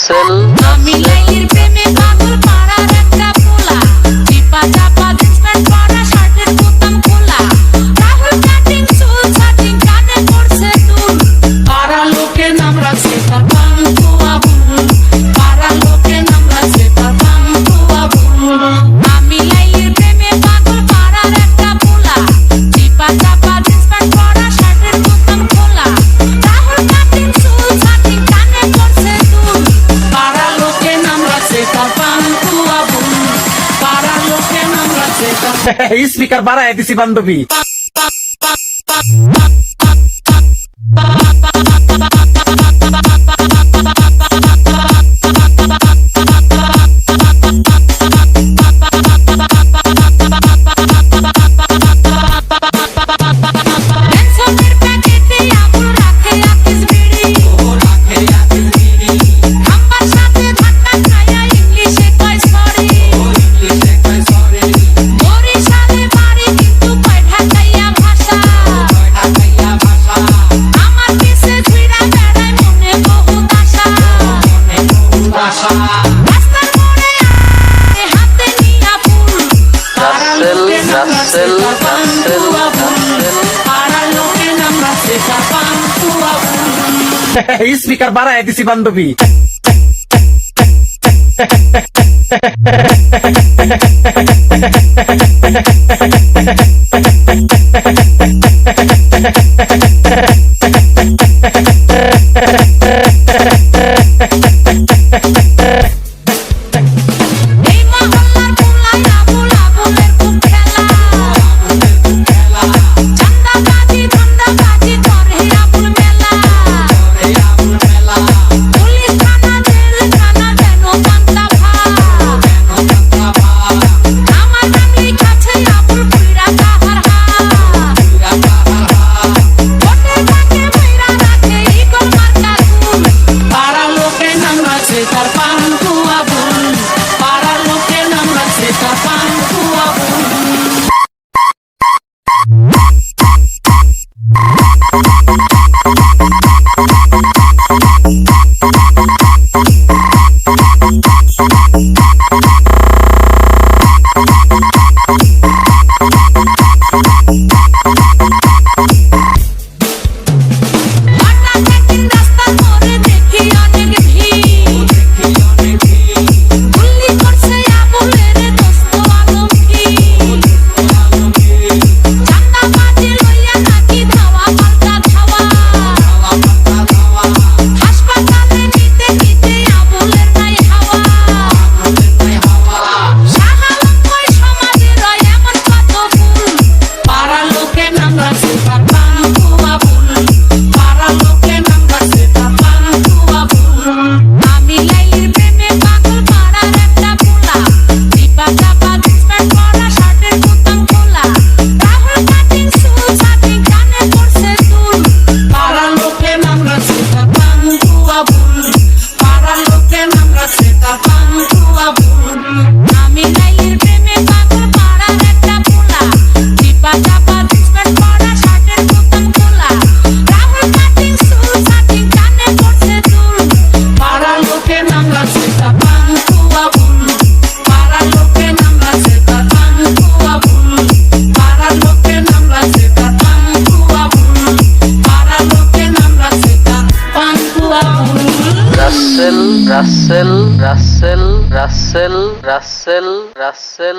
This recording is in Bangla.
রাসেল আমি লাইলির প্রেমে পাগল পাড়ার একটা পোলা চিপা চাপা জিন্স প্যান্ট পরা শার্টের বোতাম খোলা রাহুল কাটিং চুল কাটিং কানে পড়ছে দুল পাড়া লোকে নাম রাখছে তার পান্তুয়া বুল পাড়া লোকে নাম রাখছে তার পান্তুয়া বুল আমি লাইলির প্রেমে পাগল পাড়ার একটা পোলা চিপা চাপা জিন্স প্যান্ট পরা শার্টের বোতাম খোলা রাহুল কাটিং চুল কাটিং কানে পড়ছে দুল পাড়া লোকে নাম রাখছে তার পান্তুয়া বুল পাড়া লোকে নাম রাখছে তার স্পিকার বাড়ায় দিছি বান্ধবী। পেনসনের প্যাকেটে আবুল রাখে আকিস বিড়ি আমার সাথে ধাক্কা খায়া ইংলিশে কয় সরি বরিশালে বাড়ি কিন্তু কয় ঢাকাইয়া ভাষা আমার পিছে ঘুইরা বেড়ায় মনে বহুত আশা রাস্তার মোড়ে হাতে নিয়া ফুল রাসেল রাসেল রাসেল পাড়া লোকে নাম রাখছে তার পান্তুয়া বুল স্পিকার বাড়ায় দিছি বান্ধবী। এই মহল্লার পোলাই আবুল আবুলের খুব খেলা চান্দাবাজি ধান্দাবাজি করে আবুল মেলা পুলিশ থানা জেল থানা যেন পান্তা ভাত আমার নামই কাছে আবুল পুইরা তাহার হাত ভোটে থাকে মইরা রাখে ইগল মার্কা দুল পাড়া লোকে নাম রাখছে তার পান্তুয়া বুল পাড়া লোকে নাম রাখছে তার পান্তুয়া বুল হঠাৎ একদিন রাস্তার মোড়ে দেখি অনেক ভিড় গুল্লি করছে আবুলের দোস্ত আলমগীর চান্দাবাজি লইয়া নাকি ধাওয়া পাল্টা ধাওয়া হাসপাতালে নিতে নিতে আবুলের নাই হাওয়া শাহালঙ্কয় সমাজের এমন কত ফুল পাড়া লোকে নাম রাখছে তার পান্তুয়া বুল পাড়া লোকে নাম রাখছে তার পান্তুয়া বুল আমি লাইলির প্রেমে পাগল পাড়ার একটা পোলা চিপা চাপা জিন্স প্যান্ট পরা শার্টের বোতাম খোলা রাহুল কাটিং চুল কাটিং কানে পড়ছে দুল পাড়া লোকে নাম রাখছে তার পান্তুয়া বুল পাড়া লোকে নাম রাখছে তার পান্তুয়া বুল আমি লাইলির প্রেমে পাগল পাড়ার একটা পোলা চিপা চাপা জিন্স প্যান্ট পরা শার্টের বোতাম খোলা রাহুল কাটিং চুল কাটিং কানে পড়ছে দুল পাড়া লোকে নাম রাখছে তার পান্তুয়া বুল পাড়া লোকে নাম রাখছে তার পান্তুয়া বুল পাড়া লোকে নাম রাখছে তার পান্তুয়া বুল পাড়া লোকে নাম রাখছে তার পান্তুয়া বুল রাসেল রাসেল রাসেল রাসেল রাসেল রাসেল